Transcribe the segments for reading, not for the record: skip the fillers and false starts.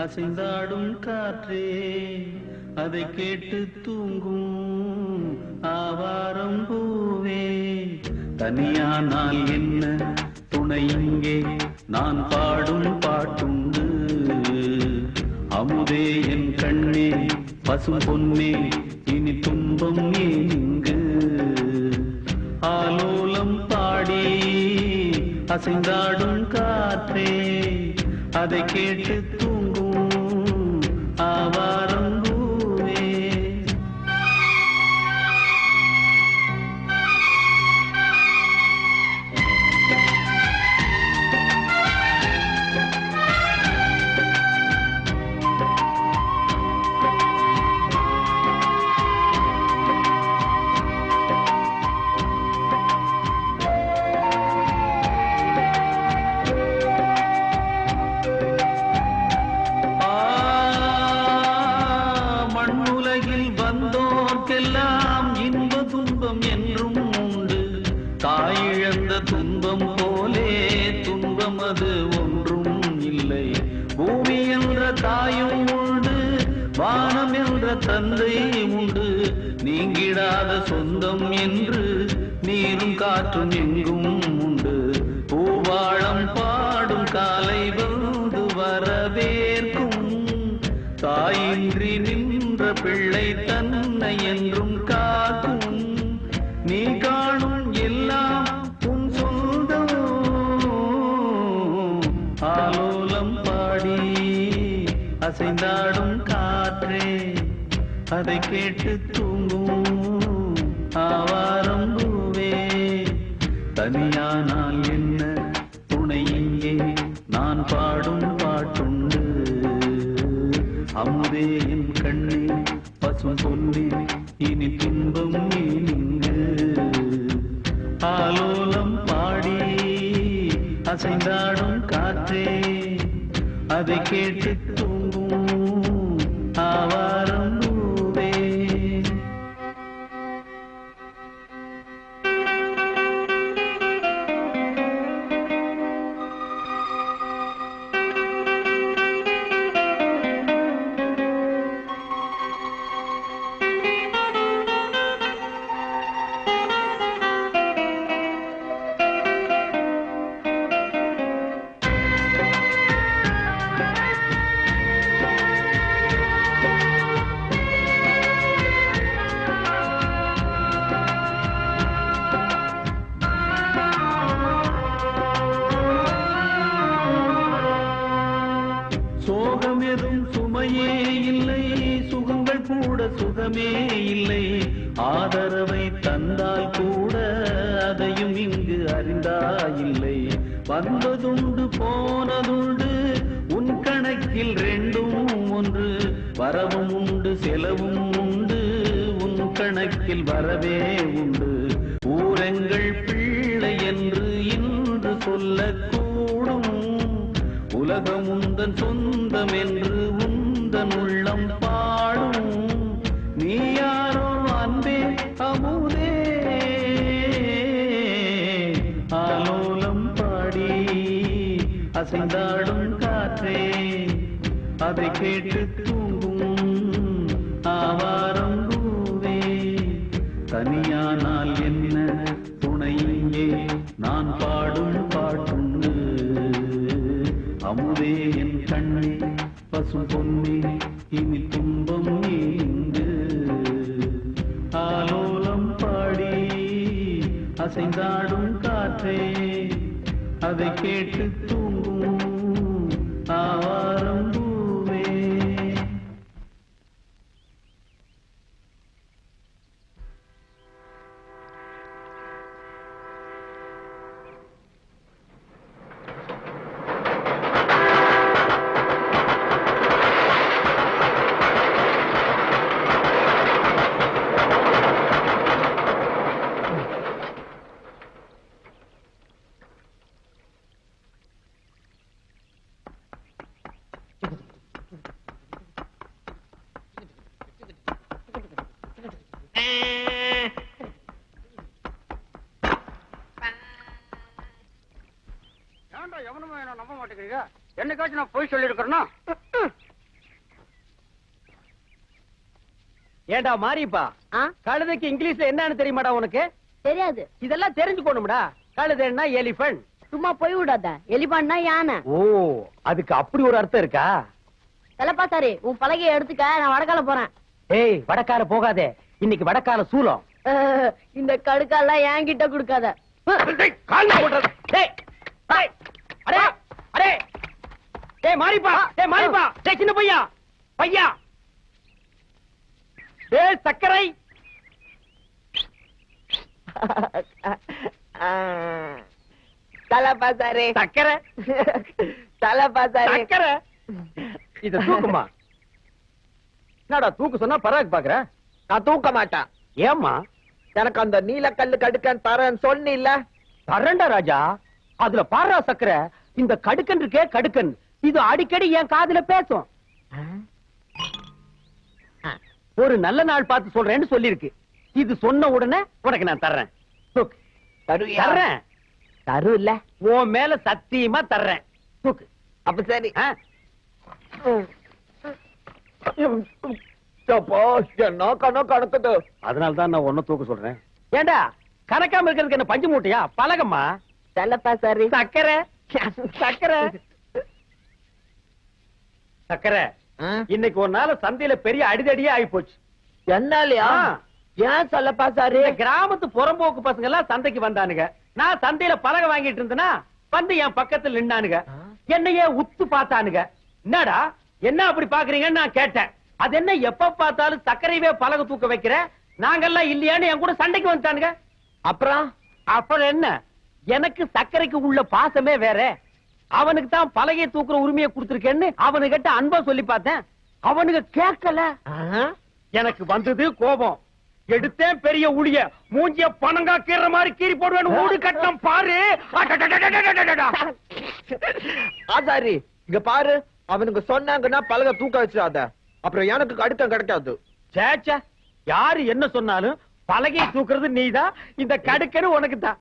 அசைந்தாடும் காற்றே அதை கேட்டு தூங்கும் ஆவாரம் பூவே. தனியானால் என்ன துணை இங்கே நான் பாடும் பாட்டுண்டு. அமுதே என் கண்ணே பசும் பொன்னே இனி துன்பம் ஏங்கு. ஆலோலம் பாடி அசைந்தாடும் காற்றே அதை கேட்டு தூங்கும் ஆவாரம் பூவே. எல்லாம் இன்ப துன்பம் என்றும் உண்டு. தாயிழந்த துன்பம் போலே துன்பம் அது ஒன்றும் இல்லை. பூமி என்ற தாயும் உண்டு, வானம் என்ற தந்தை உண்டு. நீங்கிடாத சொந்தம் என்று நீரும் காற்றும் எங்கும் உண்டு. பூவாழம் பாடும் காலை வந்து வரவேற்கும். தாயின்றி நின்ற பிள்ளை தன்னை என்றும் காக்கும். நீ காணும் எல்லாம் உன் சொந்தம். ஆலோலம் பாடி அசைந்தாடும் காற்றே அதை கேட்டு தூங்கும் ஆவாரம் பூவே. தனியானால் என்ன துணை இங்கே நான் பாடும் பாட்டுண்டு. அமுதே என் கண்ணே பசும் பொன்னே இனி துன்பம் நீங்கு. ஆலோலம் பாடி அசைந்தாடும் காற்றே அதை கேட்டு தூங்கும் ஆவாரம் பூவே. சோகம் எதும் சுமையே இல்லை, சுகங்கள் கூட சுகமே இல்லை. ஆதரவை தந்தால் கூட அதையும் இங்கு அறிந்தாயில்லை. வந்ததுண்டு போனதுண்டு உன் கணக்கில் ரெண்டும் ஒன்று. வரவும் உண்டு செலவும் உண்டு உன் கணக்கில் வரவே உண்டு. ஊரெங்கள் பிள்ளை என்று இன்று சொல்லக்கூடும். உலகம் உந்தன் சொந்தம் என்று உந்தன் உள்ளம் பாடும். நீ யாரோ அன்பே அமுதே. ஆலோலம் பாடி அசைந்தாடும் காற்றே அதை கேட்டு தூங்கும் ஆவாரம் பூவே. தனியானால் என்ன துணை இங்கே நான் பாடும் பாட்டுண்டு. அமுதே என் கண்ணே பசும் பொன்னே இனி துன்பம் நீங்கு. ஆலோலம் பாடி அசைந்தாடும் காற்றே அதை கேட்டு தூங்கும் ஆவாரம் பூவே. எவனுமே என்ன நம்ப மாட்டேங்கிறீங்க. என்னைக்காச்சும் நான் போய் சொல்லி இருக்கிறேன்னா ஏண்டா மாரியப்பா, கழுதைக்கு இங்கிலீஷ்ல என்னன்னு தெரியுமாடா உனக்கு? தெரியாது. இதெல்லாம் தெரிஞ்சுக்கணும்டா. கழுதைன்னா எலிபென்ட். சும்மா போய் விடாத. எலிபான்னா யானை. ஓ, அதுக்கு அப்படி ஒரு அர்த்தம் இருக்கா? தலைப்பாசாரி, உன் பலகையை எடுத்துக்க, நான் வடக்கால போறேன். ஏய், வடக்கால போகாதே, இன்னைக்கு வடக்கால சூலம். இந்த கடுக்காலாம் என்கிட்ட கொடுக்காத. சின்ன பையா பையா, சக்கரை தலைப்பாசாரி, சக்கரை தலைப்பாசாரி, சக்கரை. இத தூக்குமா? என்னடா தூக்கு சொன்னா பராக் பாக்குற? நான் தூக்க மாட்டேன். ஏம்மா? எனக்கு அந்த நீலக்கல்லு கடுக்கன் தரேன்னு சொன்னில்ல. தரண்டா ராஜா, அதுல பாரா சக்கரை. இந்த கடுக்கன் இருக்கே கடுக்கன், இது அடிக்கடி என் காதுல பேசும். ஒரு நல்ல நாள் பார்த்து சொல்றேன்னு சொல்லிருக்கு. இது சொன்ன உடனே உனக்கு நான் தர்றேன். தூக்கு. தர்றேன். தரு இல்ல, உன் மேல சத்தியமா தர்றேன். தூக்கு. அப்ப சரி. என்ன கணக்குது? அதனாலதான் நான் ஒன்னும் தூக்க சொல்றேன். ஏண்டா கணக்காம இருக்கிறதுக்கு என்ன பஞ்சு மூட்டையா? பழகம்மா. தலைப்பாசாரி, சக்கரை சக்கரை சக்கரை. இன்னைக்கு ஒரு நாள் சந்தையில பெரிய அடிதடியே ஆகி போச்சு. என்னாலயா? ஏன் சொல்லப்பாசாரி? கிராமத்து புறம்போக்கு பசங்க எல்லாம் சந்தைக்கு வந்தானுங்க. நான் சந்தையில பலகை வாங்கிட்டு இருந்தேனா, வந்து என் பக்கத்துல நின்னானுங்க. என்னையே உத்து பார்த்தானுங்க. என்னடா என்ன அப்படி பாக்குறீங்கன்னு நான் கேட்டேன். அது என்ன எப்ப பார்த்தாலும் சர்க்கரையவே பலகை தூக்க வைக்கிற, நாங்கெல்லாம் இல்லையான்னு என் கூட சண்டைக்கு வந்துட்டானுங்க. அப்புறம் என்ன, எனக்கு சர்க்கரைக்கு உள்ள பாசமே வேற. அவனுக்கு தான் பலகையை தூக்குற உரிமையை கொடுத்திருக்கேன்னு அவனுகிட்ட அன்பா சொல்லி பார்த்தேன். அவனுக்கு கேட்கல. எனக்கு வந்தது கோபம். எடுத்தேன் பெரிய உளிய, மூஞ்சிய பணங்கா கீற மாதிரி கீறி போடுவேன். ஊடு கட்டம் பாரு. ஆசாரி இங்க பாரு, அவனுக்கு சொன்னாங்கன்னா பலகை தூக்க வச்சிடாத, அப்புறம் எனக்கு கடுக்கம் கிடைக்காது. சேச்சா, யாரு என்ன சொன்னாலும் பலகையை தூக்குறது நீதான், இந்த கடுக்கன்னு உனக்கு தான்.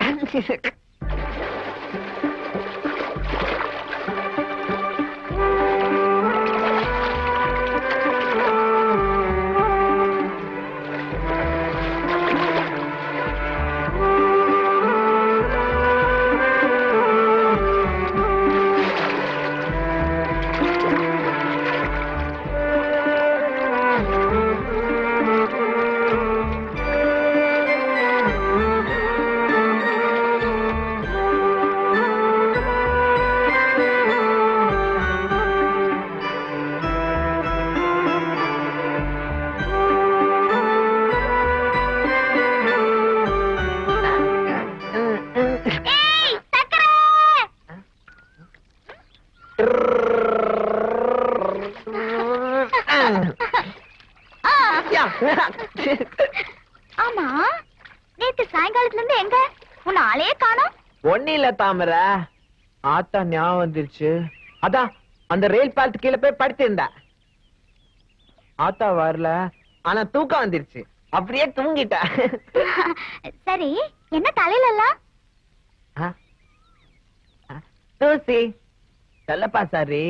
ஆமா, நேத்து சாயங்காலத்துல இருந்து எங்க உன்னை ஆளே காணோம்? ஒண்ணு இல்ல தாமர, ஆத்தா ஞாபகம் வந்துருச்சு. அதான் அந்த ரயில் பாலத்து கீழே போய் படுத்திருந்தா. ஆத்தா வரல, ஆனா தூக்கம் வந்துருச்சு, அப்படியே தூங்கிட்டா. சரி, என்ன தலையில எல்லாம்? தூசி. சொல்லப்பா சாரி,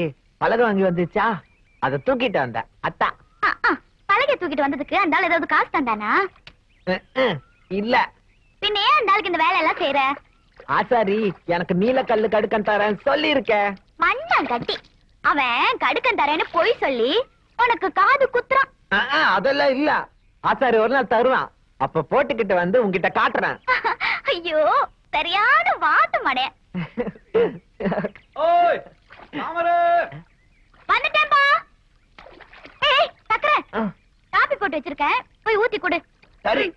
பலகை வாங்கி வந்துச்சா, அத தூக்கிட்டு வந்த அத்தா. பலகை தூக்கிட்டு வந்ததுக்கு அந்த ஆள் ஏதாவது காசு தந்தானா? இல்ல. பின்ன ஏன் அந்த ஆளுக்கு இந்த வேலை எல்லாம் செய்யற? ஆசாரி எனக்கு நீலக்கல்லு கடுக்கன் தரேன் சொல்லி இருக்க. மண்ணான் கட்டி அவன் கடுக்கன் தரேன்னு பொய் சொல்லி உனக்கு காது குத்துறான். அதெல்லாம் இல்ல, ஆசாரி ஒரு நாள் தருவான், அப்ப போட்டுக்கிட்டு வந்து உன்கிட்ட காட்டுறேன். ஐயோ, சரியான வாட்டு மடை. வந்துட்டேன்பா. ஏய் சக்கரை, காபி போட்டு வச்சிருக்கேன், போய் ஊத்தி கொடு. சரி.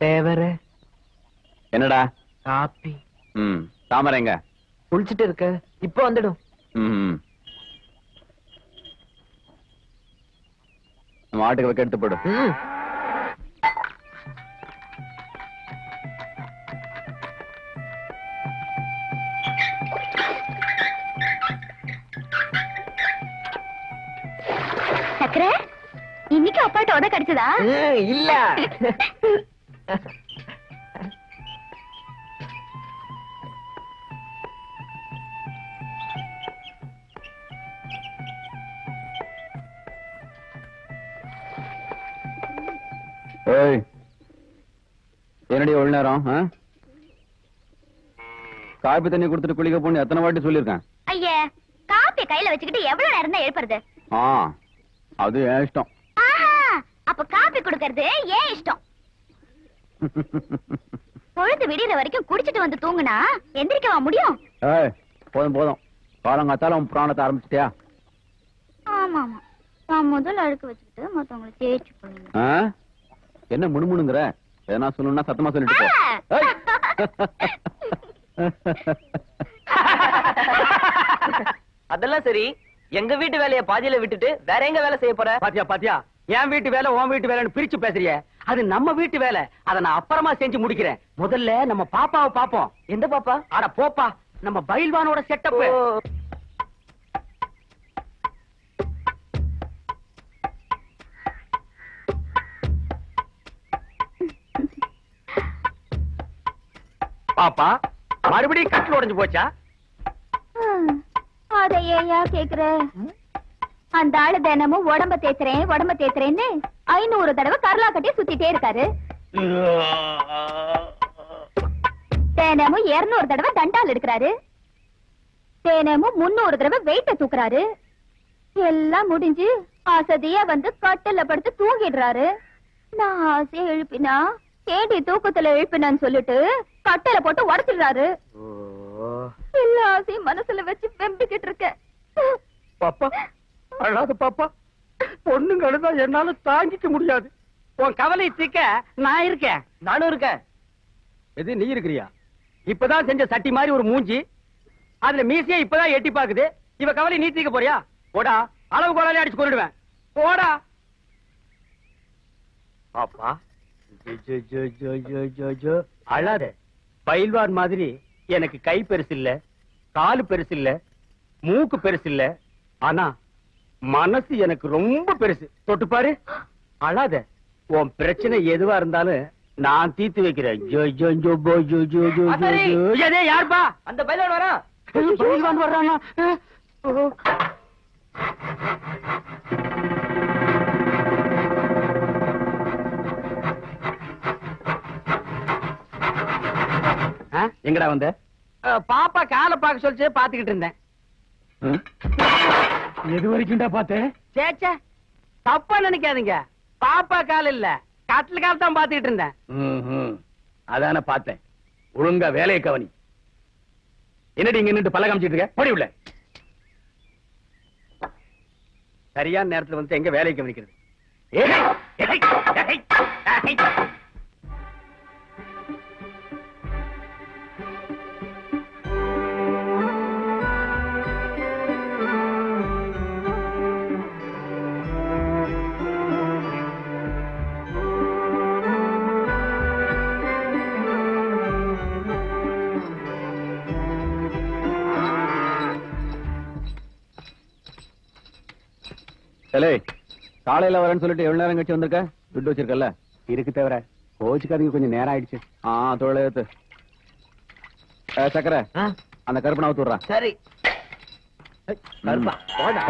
தேவரே. என்னடா? காப்பி. தாமரை எங்க? குளிச்சுட்டு இருக்க, இப்ப வந்துடும். மாட்டுக்கு வைக்க எடுத்து போடு. சக்கரை இன்னைக்கு அப்பாட்ட உட கிடைச்சதா? இல்ல. ஏய், என்னடி எவ்வளவு நேரம்? காப்பி தண்ணி கொடுத்துட்டு குளிக்க போன்னு எத்தனை வாட்டி சொல்லியிருக்கேன்? ஐயே, காப்பி கையில வச்சுக்கிட்டு எவ்வளவு நேரம் தான் எழுப்புறது? அது என் இஷ்டம். அப்ப காப்பி குடுக்கறது ஏன் இஷ்டம்? பொழுது விடியற வரைக்கும் குடிச்சிட்டு வந்து தூங்குனா எந்திரிக்கவா முடியும்? ஏய், போதும் போதும், காலங்காத்தால உன் புராணத்தை ஆரம்பிச்சிட்டியா? ஆமா ஆமா, நான் முதல் அழுக்கு வச்சுக்கிட்டு மத்தவங்களை தேய்ச்சி பண்ணுங்க. என்ன முணுமுணுங்கிற? எதனா சொல்லணும்னா சத்தமா சொல்லிட்டு போ. ஏய். அதெல்லாம் சரி, எங்க வீட்டு வேலைய பாதியில விட்டுட்டு வேற எங்க வேலை செய்ய போற? பாத்தியா பாத்தியா, என் வீட்டு வேலை உன் வீட்டு வேலைன்னு பிரிச்சு பேசுறிய. அது நம்ம வீட்டு வேலை, அதை நான் அப்புறமா செஞ்சு முடிக்கிறேன். முதல்ல நம்ம பாப்பாவை பாப்போம். எந்த பாப்பா? அட போப்பா, நம்ம பயில்வானோட செட்டப். பாப்பா, மறுபடியும் கட்டில் உடைஞ்சு போச்சா? அத ஏயா கேக்குற? அந்த ஆளு தினமும் உடம்ப தேய்க்கிறேன்னு 500 தடவை கரலா கட்டி சுத்திட்டே இருக்காரு. தினமும் 200 தடவை தண்டால் எடுக்கிறாரு. தினமும் 300 தடவை வெயிட்ட தூக்குறாரு. எல்லாம் முடிஞ்சு அசதியா வந்து கட்டில படுத்து தூங்கிடுறாரு. நான் ஆசையா எழுப்பினா ஏண்டி தூக்கத்துல எழுப்பினான்னு சொல்லிட்டு கட்டில போட்டு உடச்சிடுறாரு. எல்லா ஆசையும் மனசுல வச்சு வெம்பிக்கிட்டு இருக்க. பாப்பா, அழாத பாப்பா. பொண்ணுங்க அழுதா என்னால தாங்கிக்க முடியாது. உன் கவலை தீக்க நான் இருக்கேன். நானும் இருக்கேன். எது நீ இருக்கிறியா? இப்பதான் செஞ்ச சட்டி மாதிரி ஒரு மூஞ்சி, அதுல மீசையா இப்பதான் எட்டி பாக்குது. இவ கவலை நீ தீக்க போறியா? போடா, அளவு கோலாலே அடிச்சு கொண்டுடுவேன். போடா பாப்பா. அழாத. பயில்வான் மாதிரி எனக்கு கை பெருசு இல்ல, காலு பெருசு இல்ல, மூக்கு பெருசு இல்ல, ஆனா மனசு எனக்கு ரொம்ப பெருசு. தொட்டு பாரு. அழாத. உன் பிரச்சனை எதுவா இருந்தாலும் நான் தீர்த்து வைக்கிறேன். யாருப்பா? அந்த பையன் வரா. பயில்வான் வர்றானா? எங்கடா வந்த? பாப்பா காலை பார்க்க சொல்லிச்சு, பாத்துக்கிட்டு இருந்தேன். எது வரைக்கும்டா பார்த்தேன்? சேச்சே, தப்பா நினைக்காதீங்க. பாப்பா கால் இல்ல, கட்டில் கால் தான் பாத்துக்கிட்டு இருந்தேன். அதான பார்த்தேன். ஒழுங்கா வேலையை கவனி. என்னடி இங்க நின்று பல்ல காமிச்சிட்டு இருக்க? போடி உள்ள. சரியான நேரத்துல வந்து எங்க வேலையை கவனிக்கிறது? காலையில வரேன்னு சொல்லிட்டு எவ்வளவு நேரம் கழிச்சு வந்திருக்க? துட்டு வச்சிருக்கல? இருக்கு தவிர கோச்சுக்காதீங்க, கொஞ்சம் நேரம் ஆயிடுச்சு. தொழிலத்து சக்கரை அந்த கருப்பு நான் ஊத்துறேன். சரி. கருப்பா போடா.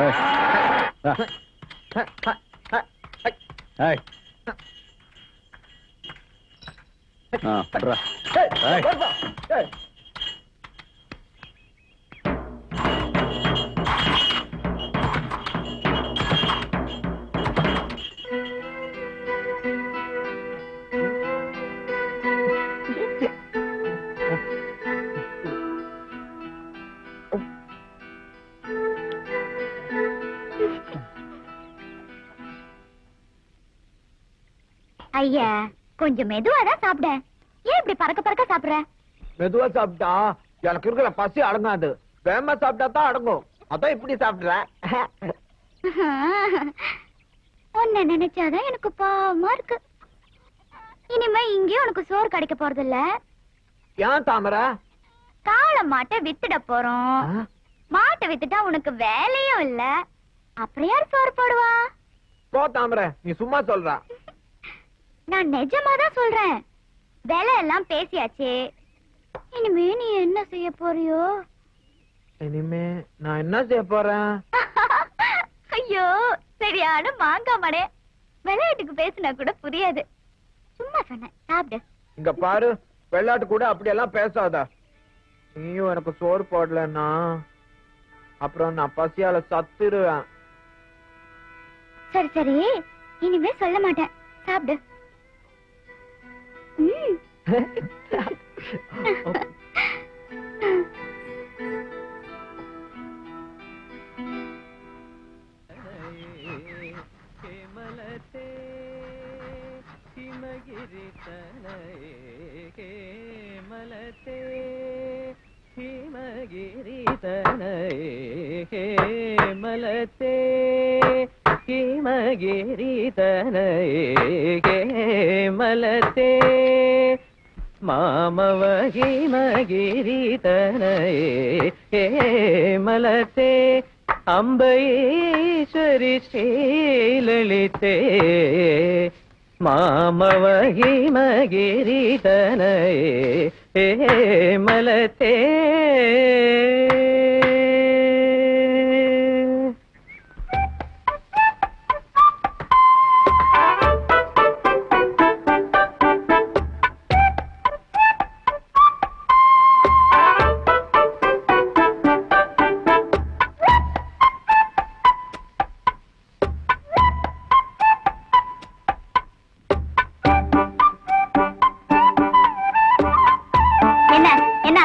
ஐயா, கொஞ்சம் மெதுவாதான் சாப்பிட. ஏன் இப்படி பறக்க பறக்க சாப்பிடுற? மெதுவா சாப்பிட்டா எனக்கு இருக்கிற பசி அடங்காது. வேகமா சாப்பிட்டா தான் அடங்கும். அதான் இப்படி சாப்பிடுற. உன்னை நினைச்சாதான் எனக்கு பாவமா இருக்கு. இனிமே இங்கேயும் உனக்கு சோறு கிடைக்க போறது இல்ல. ஏன் தாமரை? காளை மாட்டை வித்துட போறோம். மாட்டை வித்துட்டா உனக்கு வேலையும் இல்ல. அப்புறம் யார் சோறு போடுவா? போ தாமரை, நீ சும்மா சொல்ற. நான் நிஜமாதான் சொல்றேன். விலை எல்லாம் பேசியாச்சு. இனிமே நீ என்ன செய்ய போறியோ? இனிமே நான் என்ன செய்ய போறேன்? ஐயோ, சரியான மாங்காய் மடே. விளையாட்டுக்கு பேசினா கூட புரியாது. சும்மா சொன்னேன், சாப்பிடு. இங்க பாரு, வெள்ளாட்டு கூட அப்படியெல்லாம் பேசாத. நீயும் எனக்கு சோறு போடலன்னா அப்புறம் நான் பசியால சத்துருவேன். சரி சரி, இனிமே சொல்ல மாட்டேன், சாப்பிடு. மலத்தே மாமவகி மகிரிதனே மலத்தே அம்பைஸ்வரி ஸ்ரீலலிதே மாமவகி மகிரிதனே மலத்தே.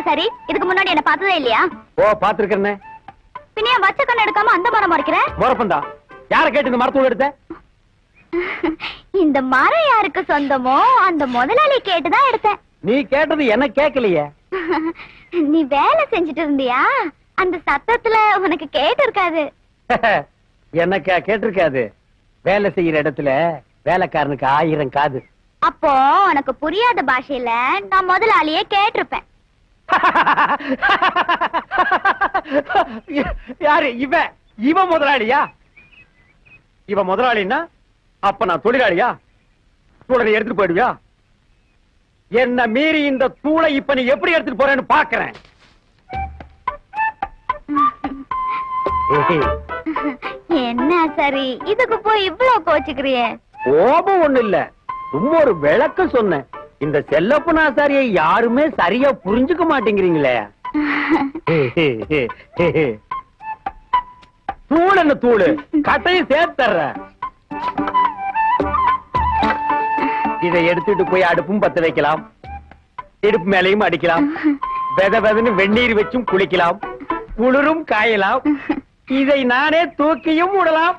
சரி, இதுக்கு முன்னாடி என்ன பார்த்ததே இல்லையா? ஓ, பாத்துருக்கேன். பின்ன வச்ச கண்ணு எடுக்காம அந்த மரம் மறைக்கிற? மரப்பந்தா யார கேட்டு இந்த மரத்தோடு எடுத்த? இந்த மரம் யாருக்கு சொந்தமோ அந்த முதலாளி கேட்டுதான் எடுத்தேன். நீ கேட்டது என்ன கேட்கலையே. நீ வேலை செஞ்சுட்டு இருந்தியா? அந்த சத்தத்துல உனக்கு கேட்டு இருக்காது. எனக்கு கேட்டிருக்காது. வேலை செய்யற இடத்துல வேலைக்காரனுக்கு 1000 காது. அப்போ உனக்கு புரியாத பாஷையில நான் முதலாளியே கேட்டிருப்பேன். யாரு இவன் முதலாளியா? இவன் முதலாளின்னா அப்ப நான் தொழிலாளியா? தூளை எடுத்துட்டு போயிடுவியா? என்ன மீறி இந்த தூளை இப்ப நீ எப்படி எடுத்துட்டு போறேன்னு பாக்குறேன். என்ன சரி, இதுக்கு போய் இவ்வளவு கோச்சுக்கிறியே? கோபம் ஒண்ணு இல்ல, சும்மா ஒரு விளக்கம் சொன்னேன். இந்த செல்லப்ப நாசாரியை யாருமே சரியா புரிஞ்சுக்க மாட்டேங்கிறீங்களே. தூள் என்ன தூளு, கட்டையும் சேர்த்தர்ற. இதை எடுத்துட்டு போய் அடுப்பும் பத்த வைக்கலாம், இடுப்பு மேலையும் அடிக்கலாம், வெத வெதன்னு வெந்நீர் வச்சும் குளிக்கலாம், குளிரும் காயலாம். இதை நானே தூக்கியும் விடலாம்.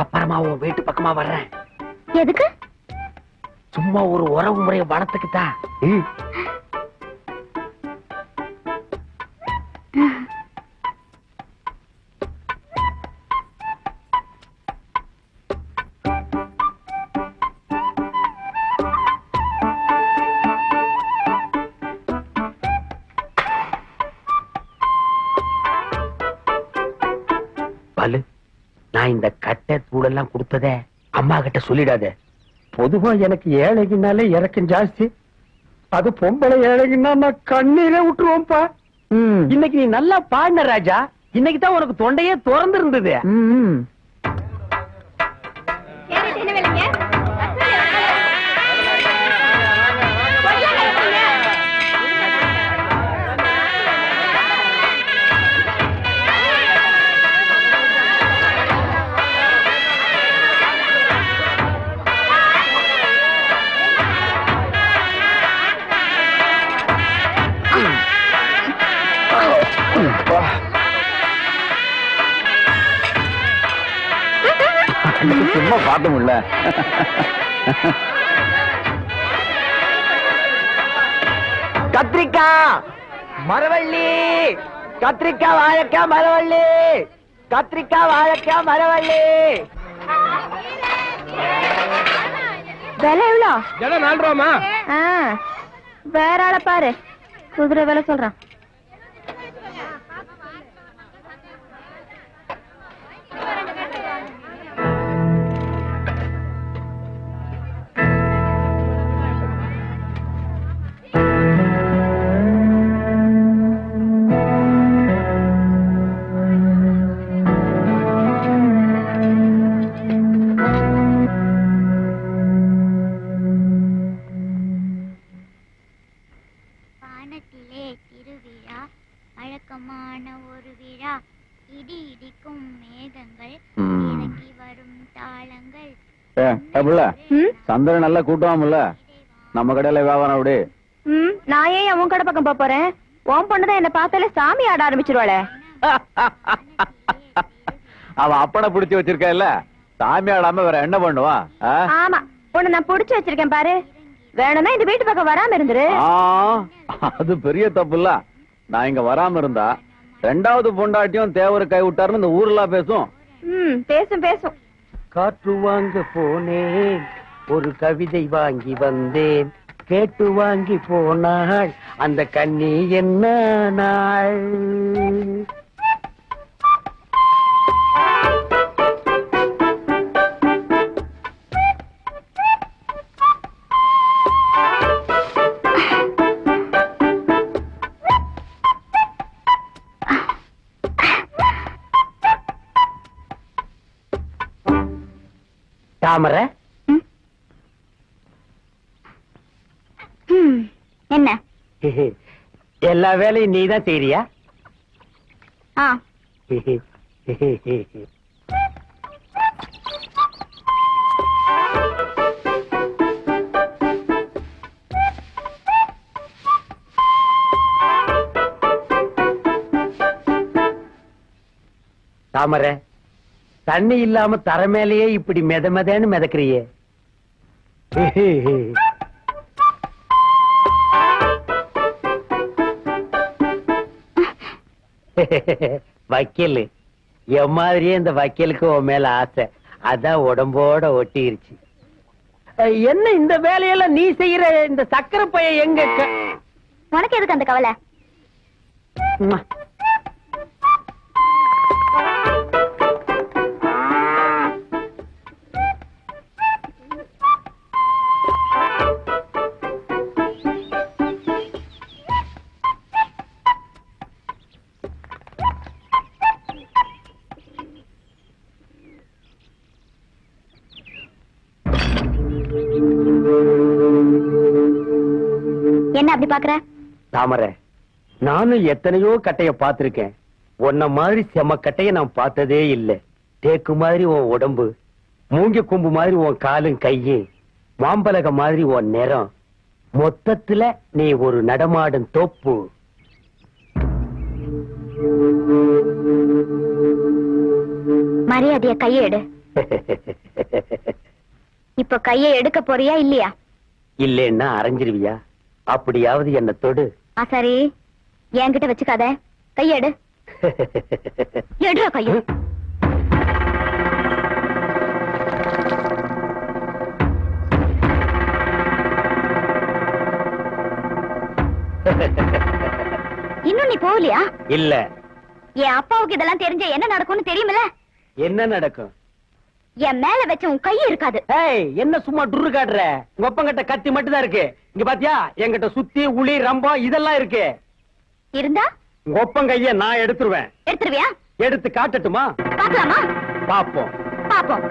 அப்புறமா உன் வீட்டு பக்கமா வர்றேன். எதுக்கு? சும்மா ஒரு உறவு முறைய வளர்த்துக்கிட்டா. பாலு, நான் இந்த கட்டை தூளெல்லாம் கொடுத்ததே அம்மா கிட்ட சொல்லிடாத. பொதுவா எனக்கு ஏழைக்குனாலே இறக்கம் ஜாஸ்தி. அது பொம்பளை ஏழைக்குன்னா நான் கண்ணீரே விட்டுருவோம்ப்பா. இன்னைக்கு நீ நல்லா பாடின ராஜா. இன்னைக்கு தான் உனக்கு தொண்டையே திறந்து இருந்தது. சும்மா பார்க்க முடியல. கத்திரிக்காய், மரவள்ளி, கத்திரிக்காய், வாழைக்காய், மரவள்ளி, கத்திரிக்காய், வாழைக்காய், மரவள்ளி. விலை எவ்வளோ? ஜன 4 ரூபாமா? வேற ஆள பாரு, குதிரை விலை சொல்றான். மனத்திலே திருவிழா வழக்கமான ஒரு விழா இடி இடிக்கும் மேகங்கள் இறக்கி வரும் தாளங்கள் சந்திரன் நல்லா கூட்டுவாமல்ல நம்ம கடையில வியாபாரம் அப்படி நான் ஏன் உன் கடை பக்கம் போப் போறேன்? உன் பொண்ணுதான் என்ன பார்த்தாலே சாமி ஆட ஆரம்பிச்சிருவாளே. அவ அப்பனை புடிச்சு வச்சிருக்கா இல்ல, சாமி ஆடாம வேற என்ன பண்ணுவா? ஆமா, உன்னை நான் புடிச்சு வச்சிருக்கேன் பாரு. வேணும்னா இந்த வீட்டு பக்கம் வராம இருந்துரு. அது பெரிய தப்பு இல்ல. நான் இங்க வராம இருந்தா ரெண்டாவது பொண்டாட்டியும் தேவரு கை விட்டாருன்னு இந்த ஊர்ல பேசும். பேசும் பேசும். காற்று வாங்க போனேன், ஒரு கவிதை வாங்கி வந்தேன், கேட்டு வாங்கி போனாள் அந்த கண்ணி என்ன நாள். தாமரை, என்ன? எல்லா வேலையும் நீதான் செய்றியா? ஆ, தாமரை, தண்ணி இல்லாம தர மேலேயே இப்படி மெத மெதன்னு மிதக்கிறியே. வக்கீல் என் மாதிரியே இந்த வக்கீலுக்கு உன் மேல ஆசை, அதான் உடம்போட ஒட்டிருச்சு. என்ன இந்த வேலையெல்லாம் நீ செய்யற? இந்த சக்கரை பைய எங்க? உனக்கு எதுக்கு அந்த கவலை? என்ன அப்படி பாக்குற? தாமரை, நானும் எத்தனையோ கட்டைய பார்த்திருக்கேன். உன்ன மாதிரி செம கட்டைய நான் பார்த்ததே இல்ல. தேக்கு மாதிரி உன் உடம்பு, மூங்கி கொம்பு மாதிரி உன் காலும் கையும், மாம்பலக மாதிரி உன் நிறம், மொத்தத்துல நீ ஒரு நடமாடும் தோப்பு. மரியாதைய கையை எடு. இப்ப கையை எடுக்க போறியா இல்லையா? இல்லன்னா அரைஞ்சிருவியா? அப்படியாவது என்ன தொடு. சரி, என்கிட்ட வச்சுக்காத, கையெடு. எடுற கைய. இன்னும் நீ போகலையா? இல்ல. என் அப்பாவுக்கு இதெல்லாம் தெரிஞ்ச என்ன நடக்கும்னு தெரியுமில்ல? என்ன நடக்கும்? என் மேல வச்ச உன் கை இருக்காது. என்ன சும்மா டுரு காட்டுற? உங்க ஒப்பங்கிட்ட கத்தி மட்டும் தான் இருக்கு. இங்க பாத்தியா, என்கிட்ட சுத்தி உளி ரம்பம் இதெல்லாம் இருக்கு. இருந்தா உங்க ஒப்பம் கைய நான் எடுத்துருவேன். எடுத்துருவியா? எடுத்து காட்டட்டுமா? பாக்கலாமா? பாப்போம். பாப்போம்.